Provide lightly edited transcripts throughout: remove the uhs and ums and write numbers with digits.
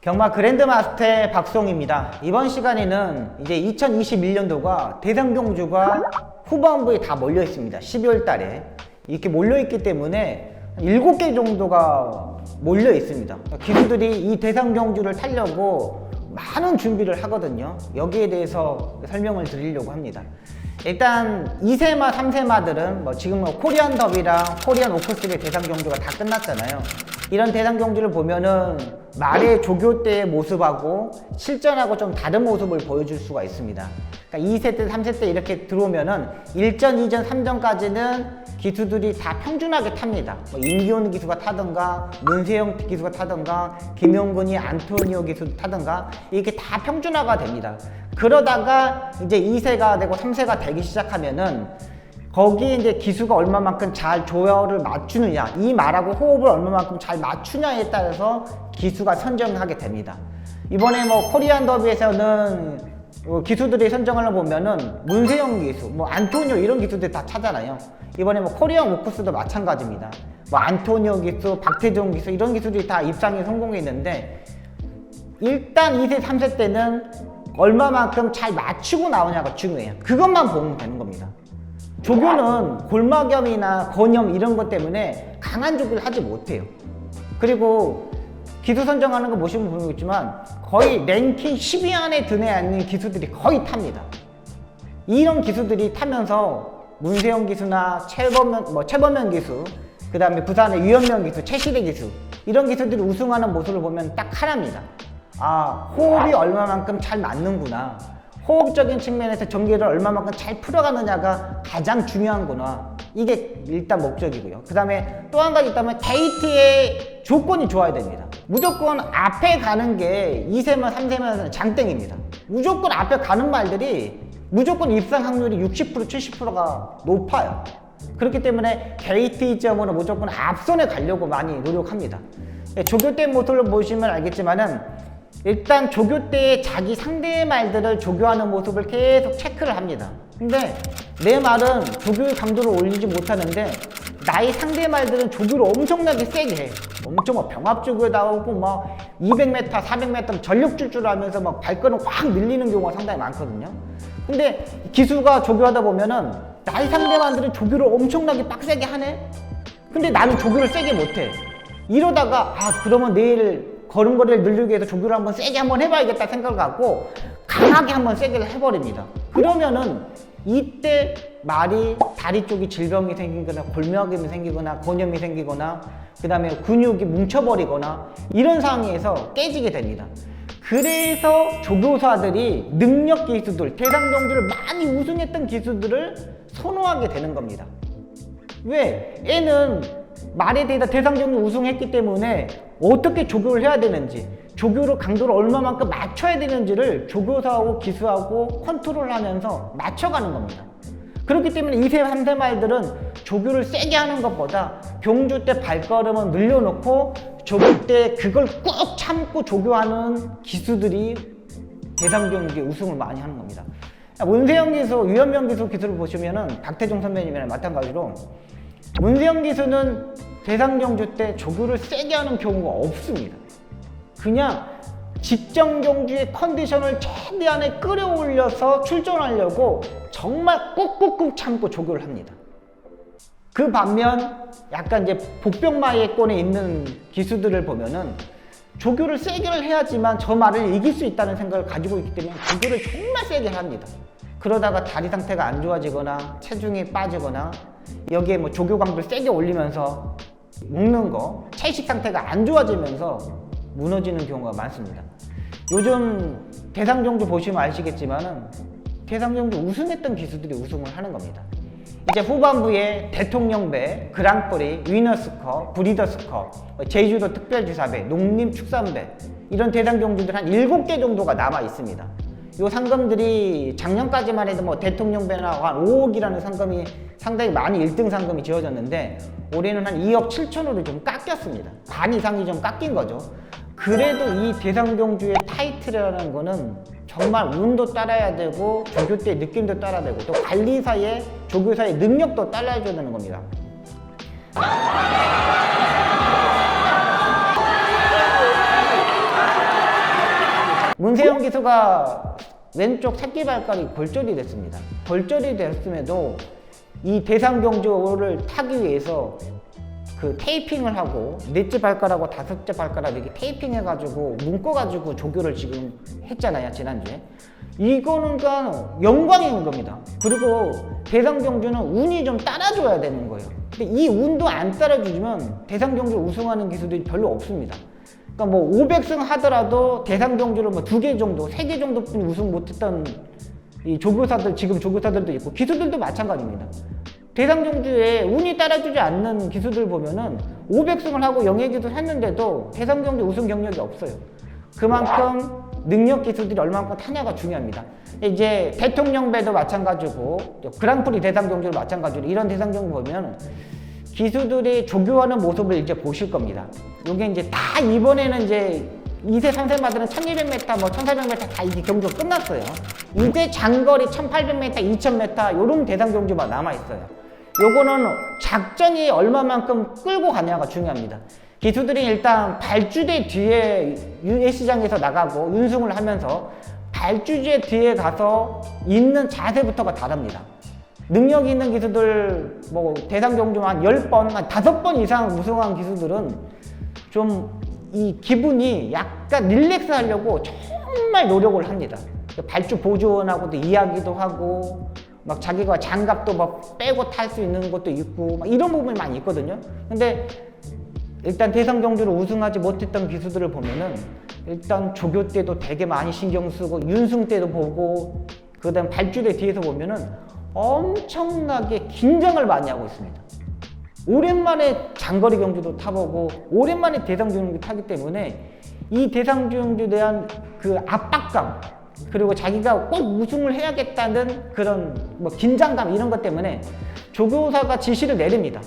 경마 그랜드마스터의 박수홍입니다. 이번 시간에는 이제 2021년도가 대상경주가 후반부에 다 몰려 있습니다. 12월 달에 이렇게 몰려 있기 때문에 7개 정도가 몰려 있습니다. 기수들이 이 대상경주를 타려고 많은 준비를 하거든요. 여기에 대해서 설명을 드리려고 합니다. 일단 2세마, 3세마들은 지금 코리안 더비랑 코리안 오크스의 대상경주가 다 끝났잖아요. 이런 대상경주를 보면은 말의 조교 때의 모습하고 실전하고 좀 다른 모습을 보여줄 수가 있습니다. 그러니까 2세 때, 3세 때 이렇게 들어오면은 1전, 2전, 3전까지는 기수들이 다 평준하게 탑니다. 임기훈 기수가 타든가, 문세영 기수가 타든가, 김용근이 안토니오 기수 타든가, 이렇게 다 평준화가 됩니다. 그러다가 이제 2세가 되고 3세가 되기 시작하면은 거기에 이제 기수가 얼마만큼 잘 조화를 맞추느냐, 이 말하고 호흡을 얼마만큼 잘 맞추냐에 따라서 기수가 선정하게 됩니다. 이번에 코리안 더비에서는 기수들이 선정을 보면은 문세영 기수, 안토니오 이런 기수들이 다 차잖아요. 이번에 코리안 오크스도 마찬가지입니다. 안토니오 기수, 박태종 기수 이런 기수들이 다 입상에 성공했는데 일단 2세, 3세 때는 얼마만큼 잘 맞추고 나오냐가 중요해요. 그것만 보면 되는 겁니다. 조교는 골막염이나 건염 이런 것 때문에 강한 조교를 하지 못해요. 그리고 기수 선정하는 거 보시면 보이겠지만 거의 랭킹 10위 안에 드네 않는 기수들이 거의 탑니다. 이런 기수들이 타면서 문세영 기수나 최범현 기수, 그 다음에 부산의 유현명 기수, 최시대 기수 이런 기수들이 우승하는 모습을 보면 딱 하나입니다. 아, 호흡이 얼마만큼 잘 맞는구나. 호흡적인 측면에서 전기를 얼마만큼 잘 풀어가느냐가 가장 중요한구나. 이게 일단 목적이고요. 그 다음에 또 한 가지 있다면 게이트의 조건이 좋아야 됩니다. 무조건 앞에 가는 게 2세만 3세만 장땡입니다. 무조건 앞에 가는 말들이 무조건 입상 확률이 60% 70%가 높아요. 그렇기 때문에 게이트 이점으로 무조건 앞선에 가려고 많이 노력합니다. 조교 때 모습을 보시면 알겠지만은 일단 조교 때 자기 상대의 말들을 조교하는 모습을 계속 체크를 합니다. 근데 내 말은 조교의 강도를 올리지 못하는데 나의 상대의 말들은 조교를 엄청나게 세게 해. 엄청 병합조교에 나오고 200m, 400m 전력 질주를 하면서 발걸음 확 밀리는 경우가 상당히 많거든요. 근데 기수가 조교하다 보면은 나의 상대만들은 조교를 엄청나게 빡세게 하네? 근데 나는 조교를 세게 못해. 이러다가 그러면 내일 걸음걸이를 늘리기 위해서 조교를 한번 세게 한번 해봐야겠다 생각을 갖고 강하게 한번 세게 해버립니다. 그러면은 이때 말이 다리 쪽이 질병이 생기거나 골막염이 생기거나 건염이 생기거나 그 다음에 근육이 뭉쳐버리거나 이런 상황에서 깨지게 됩니다. 그래서 조교사들이 능력 기수들, 대상경주를 많이 우승했던 기수들을 선호하게 되는 겁니다. 왜? 애는 말에 대해서 대상경주 우승했기 때문에 어떻게 조교를 해야 되는지, 조교를 강도를 얼마만큼 맞춰야 되는지를 조교사하고 기수하고 컨트롤하면서 맞춰가는 겁니다. 그렇기 때문에 2세, 3세 말들은 조교를 세게 하는 것보다 경주 때 발걸음을 늘려놓고 조교 때 그걸 꾹 참고 조교하는 기수들이 대상경주에 우승을 많이 하는 겁니다. 문세영 기수, 유현명 기수 기수를 보시면은 박태종 선배님이랑 마찬가지로 문세영 기수는 대상경주 때 조교를 세게 하는 경우가 없습니다. 그냥 직전 경주의 컨디션을 최대한에 끌어올려서 출전하려고 정말 꾹꾹꾹 참고 조교를 합니다. 그 반면 약간 이제 복병마예권에 있는 기수들을 보면은 조교를 세게 해야지만 저 말을 이길 수 있다는 생각을 가지고 있기 때문에 조교를 정말 세게 합니다. 그러다가 다리 상태가 안 좋아지거나 체중이 빠지거나 여기에 조교 강도를 세게 올리면서 먹는 거, 채식 상태가 안 좋아지면서 무너지는 경우가 많습니다. 요즘 대상경주 보시면 아시겠지만은 대상경주 우승했던 기수들이 우승을 하는 겁니다. 이제 후반부에 대통령배, 그랑프리, 위너스컵, 브리더스컵, 제주도 특별지사배, 농림축산배 이런 대상경주들 한 7개 정도가 남아 있습니다. 이 상금들이 작년까지만 해도 대통령배나 한 5억이라는 상금이 상당히 많이 1등 상금이 지어졌는데 올해는 한 2억 7천으로 좀 깎였습니다. 반 이상이 좀 깎인 거죠. 그래도 이 대상경주의 타이틀이라는 거는 정말 운도 따라야 되고 조교 때 느낌도 따라야 되고 또 관리사의 조교사의 능력도 따라야 되는 겁니다. 문세영 기수가 왼쪽 새끼발가락이 골절이 됐습니다. 골절이 됐음에도 이 대상경주를 타기 위해서 그 테이핑을 하고 넷째 발가락하고 다섯째 발가락 이렇게 테이핑 해가지고 묶어가지고 조교를 지금 했잖아요, 지난주에. 이거는 그러니까 영광인 겁니다. 그리고 대상경주는 운이 좀 따라줘야 되는 거예요. 근데 이 운도 안 따라주면 대상경주 우승하는 기수들이 별로 없습니다. 그러니까 뭐 500승 하더라도 대상경주를 뭐 2개 정도, 3개 정도뿐 우승 못했던 이 조교사들, 지금 조교사들도 있고 기수들도 마찬가지입니다. 대상경주에 운이 따라주지 않는 기수들 보면은 500승을 하고 영예기도 했는데도 대상경주 우승 경력이 없어요. 그만큼 능력 기수들이 얼마만큼 하냐가 중요합니다. 이제 대통령배도 마찬가지고 그랑프리 대상경주도 마찬가지로 이런 대상경주 보면 기수들이 조교하는 모습을 이제 보실 겁니다. 이게 이제 다 이번에는 이제 2세, 3세마들은 1200m, 뭐 1400m 다 이게 경주가 끝났어요. 이제 장거리 1800m, 2000m 이런 대상 경주만 남아있어요. 요거는 작전이 얼마만큼 끌고 가냐가 중요합니다. 기수들이 일단 발주대 뒤에 예시장에서 나가고 윤승을 하면서 발주대 뒤에 가서 있는 자세부터가 다릅니다. 능력이 있는 기수들, 뭐 대상 경주만 10번, 한 5번 이상 우승한 기수들은 좀 이 기분이 약간 릴렉스 하려고 정말 노력을 합니다. 발주 보조원하고도 이야기도 하고 막 자기가 장갑도 막 빼고 탈 수 있는 것도 있고 막 이런 부분이 많이 있거든요. 근데 일단 대상 경주를 우승하지 못했던 기수들을 보면은 일단 조교 때도 되게 많이 신경 쓰고 윤승 때도 보고 그다음 발주대 뒤에서 보면은 엄청나게 긴장을 많이 하고 있습니다. 오랜만에 장거리 경주도 타보고 오랜만에 대상 경주 타기 때문에 이 대상 경주에 대한 그 압박감 그리고 자기가 꼭 우승을 해야겠다는 그런 뭐 긴장감 이런 것 때문에 조교사가 지시를 내립니다.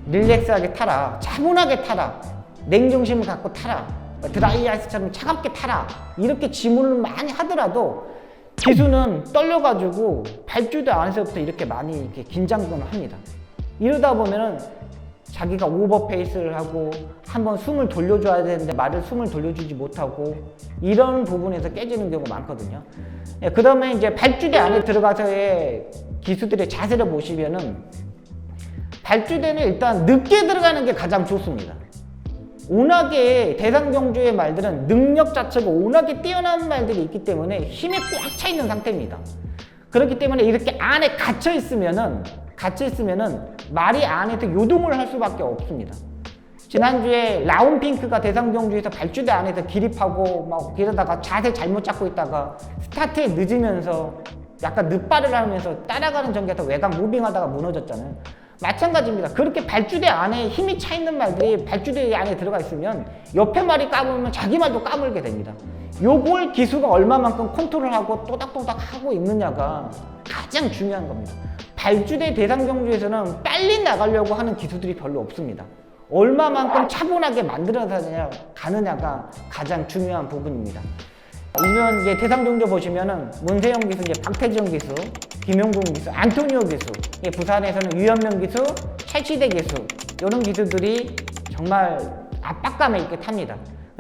릴렉스하게 타라, 차분하게 타라, 냉정심을 갖고 타라, 드라이 아이스처럼 차갑게 타라 이렇게 지문을 많이 하더라도 기수는 떨려가지고 발주대 안에서부터 이렇게 많이 이렇게 긴장감을 합니다. 이러다 보면은 자기가 오버페이스를 하고 한번 숨을 돌려줘야 되는데 말을 숨을 돌려주지 못하고 이런 부분에서 깨지는 경우가 많거든요. 그 다음에 이제 발주대 안에 들어가서의 기수들의 자세를 보시면은 발주대는 일단 늦게 들어가는 게 가장 좋습니다. 워낙에 대상경주의 말들은 능력 자체가 워낙에 뛰어난 말들이 있기 때문에 힘이 꽉 차 있는 상태입니다. 그렇기 때문에 이렇게 안에 갇혀 있으면은 말이 안에서 요동을 할 수밖에 없습니다. 지난주에 라운핑크가 대상경주에서 발주대 안에서 기립하고 막 이러다가 자세 잘못 잡고 있다가 스타트에 늦으면서 약간 늦발을 하면서 따라가는 전개에서 외곽 무빙하다가 무너졌잖아요. 마찬가지입니다. 그렇게 발주대 안에 힘이 차 있는 말들이 발주대 안에 들어가 있으면 옆에 말이 까불면 자기 말도 까불게 됩니다. 요걸 기수가 얼마만큼 컨트롤하고 또닥또닥 하고 있느냐가 가장 중요한 겁니다. 발주대 대상경주에서는 빨리 나가려고 하는 기수들이 별로 없습니다. 얼마만큼 차분하게 만들어서 가느냐가 가장 중요한 부분입니다. 이번 이제 대상경주 보시면은 문세영 기수, 이제 박태정 기수, 김용gun 기수, 안토니오 기수, 부산에서는 유현명 기수, 최치대 기수 이런 기수들이 정말 압박감에 있게 탑니다.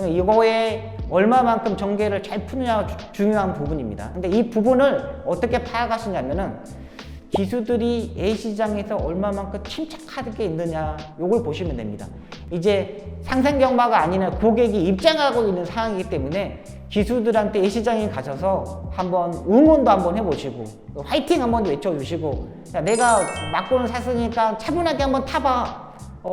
이거에 얼마만큼 전개를 잘 푸느냐가 중요한 부분입니다. 근데 이 부분을 어떻게 파악하시냐면은 기수들이 A시장에서 얼마만큼 침착하게 있느냐 요걸 보시면 됩니다. 이제 상생경마가 아니라 고객이 입장하고 있는 상황이기 때문에 기수들한테 A시장에 가셔서 한번 응원도 한번 해보시고 화이팅 한번 외쳐주시고 야, 내가 막고는 샀으니까 차분하게 한번 타봐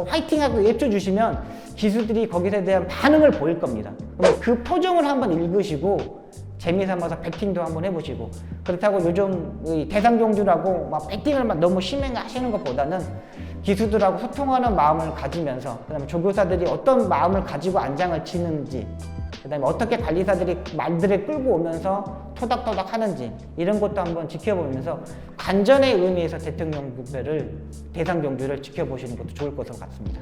화이팅하고 외쳐주시면 기수들이 거기에 대한 반응을 보일 겁니다. 그럼 그 표정을 한번 읽으시고 재미삼아서 배팅도 한번 해보시고 그렇다고 요즘 대상경주라고 막 배팅을 막 너무 심하게 하시는 것보다는 기수들하고 소통하는 마음을 가지면서 그 다음에 조교사들이 어떤 마음을 가지고 안장을 치는지 그 다음에 어떻게 관리사들이 말들을 끌고 오면서 토닥토닥 하는지 이런 것도 한번 지켜보면서 관전의 의미에서 대상경주를 지켜보시는 것도 좋을 것 같습니다.